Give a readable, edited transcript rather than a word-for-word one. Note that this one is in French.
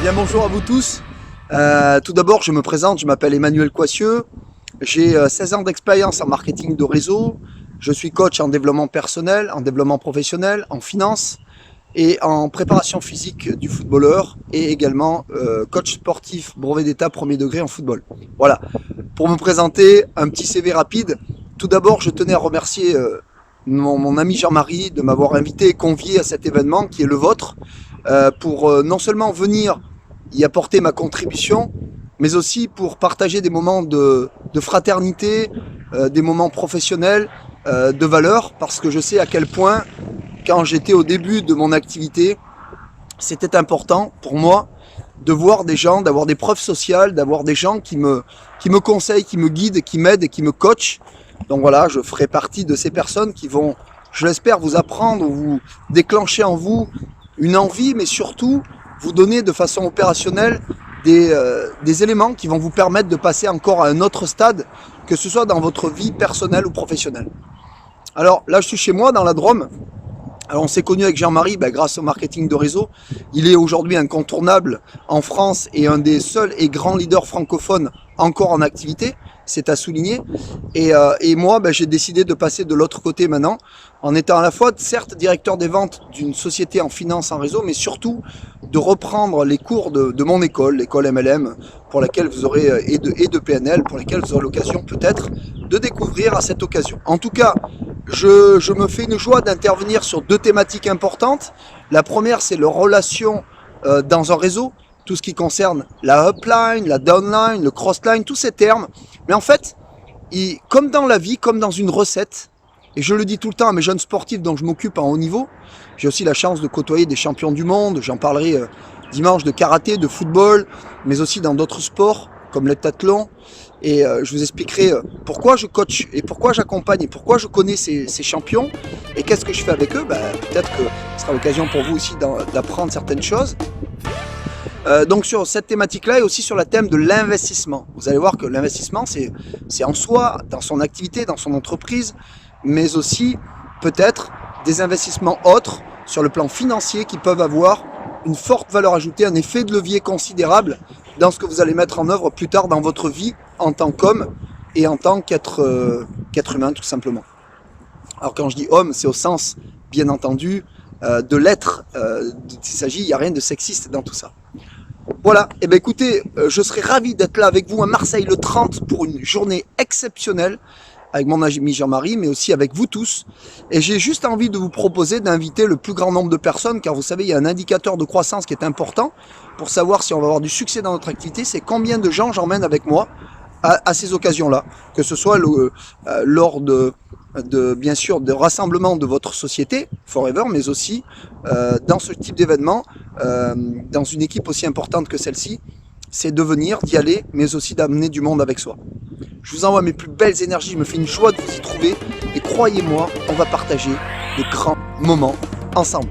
Bien, bonjour à vous tous. Tout d'abord, je me présente, je m'appelle Emmanuel Coissieux. J'ai 16 ans d'expérience en marketing de réseau. Je suis coach en développement personnel, en développement professionnel, en finance et en préparation physique du footballeur et également coach sportif brevet d'état premier degré en football. Voilà, pour me présenter, un petit CV rapide. Tout d'abord, je tenais à remercier mon ami Jean-Marie de m'avoir invité et convié à cet événement qui est le vôtre pour non seulement venir y apporter ma contribution, mais aussi pour partager des moments de fraternité, des moments professionnels, de valeur, parce que je sais à quel point, quand j'étais au début de mon activité, c'était important pour moi de voir des gens, d'avoir des preuves sociales, d'avoir des gens qui me conseillent, qui me guident, qui m'aident et qui me coachent. Donc voilà, je ferai partie de ces personnes qui vont, je l'espère, vous apprendre, vous déclencher en vous une envie, mais surtout vous donner de façon opérationnelle des éléments qui vont vous permettre de passer encore à un autre stade, que ce soit dans votre vie personnelle ou professionnelle. Alors là, je suis chez moi dans la Drôme. Alors on s'est connu avec Jean-Marie grâce au marketing de réseau. Il est aujourd'hui incontournable en France et un des seuls et grands leaders francophones encore en activité, c'est à souligner. Et moi, j'ai décidé de passer de l'autre côté maintenant, en étant à la fois, certes, directeur des ventes d'une société en finance en réseau, mais surtout de reprendre les cours de mon école, l'école MLM, pour laquelle vous aurez, et de PNL, pour lesquels vous aurez l'occasion peut-être de découvrir à cette occasion. En tout cas, je me fais une joie d'intervenir sur deux thématiques importantes. La première, c'est leur relation dans un réseau, tout ce qui concerne la upline, la downline, le crossline, tous ces termes. Mais en fait, comme dans la vie, comme dans une recette, et je le dis tout le temps à mes jeunes sportifs dont je m'occupe en haut niveau, j'ai aussi la chance de côtoyer des champions du monde, j'en parlerai dimanche de karaté, de football, mais aussi dans d'autres sports comme l'heptathlon. Et je vous expliquerai pourquoi je coach et pourquoi j'accompagne et pourquoi je connais ces champions et qu'est-ce que je fais avec eux. Peut-être que ce sera l'occasion pour vous aussi d'apprendre certaines choses. Donc sur cette thématique-là et aussi sur le thème de l'investissement. Vous allez voir que l'investissement, c'est en soi, dans son activité, dans son entreprise, mais aussi peut-être des investissements autres sur le plan financier qui peuvent avoir une forte valeur ajoutée, un effet de levier considérable dans ce que vous allez mettre en œuvre plus tard dans votre vie en tant qu'homme et en tant qu'être humain tout simplement. Alors quand je dis homme, c'est au sens, bien entendu, de l'être. Il n'y a rien de sexiste dans tout ça. Voilà, et écoutez, je serai ravi d'être là avec vous à Marseille le 30 pour une journée exceptionnelle avec mon ami Jean-Marie, mais aussi avec vous tous. Et j'ai juste envie de vous proposer d'inviter le plus grand nombre de personnes, car vous savez, il y a un indicateur de croissance qui est important pour savoir si on va avoir du succès dans notre activité, c'est combien de gens j'emmène avec moi à ces occasions-là, que ce soit lors bien sûr de rassemblements de votre société Forever, mais aussi dans ce type d'événement, dans une équipe aussi importante que celle-ci, c'est de venir, d'y aller, mais aussi d'amener du monde avec soi. Je vous envoie mes plus belles énergies, je me fais une joie de vous y trouver, et croyez-moi, on va partager de grands moments ensemble.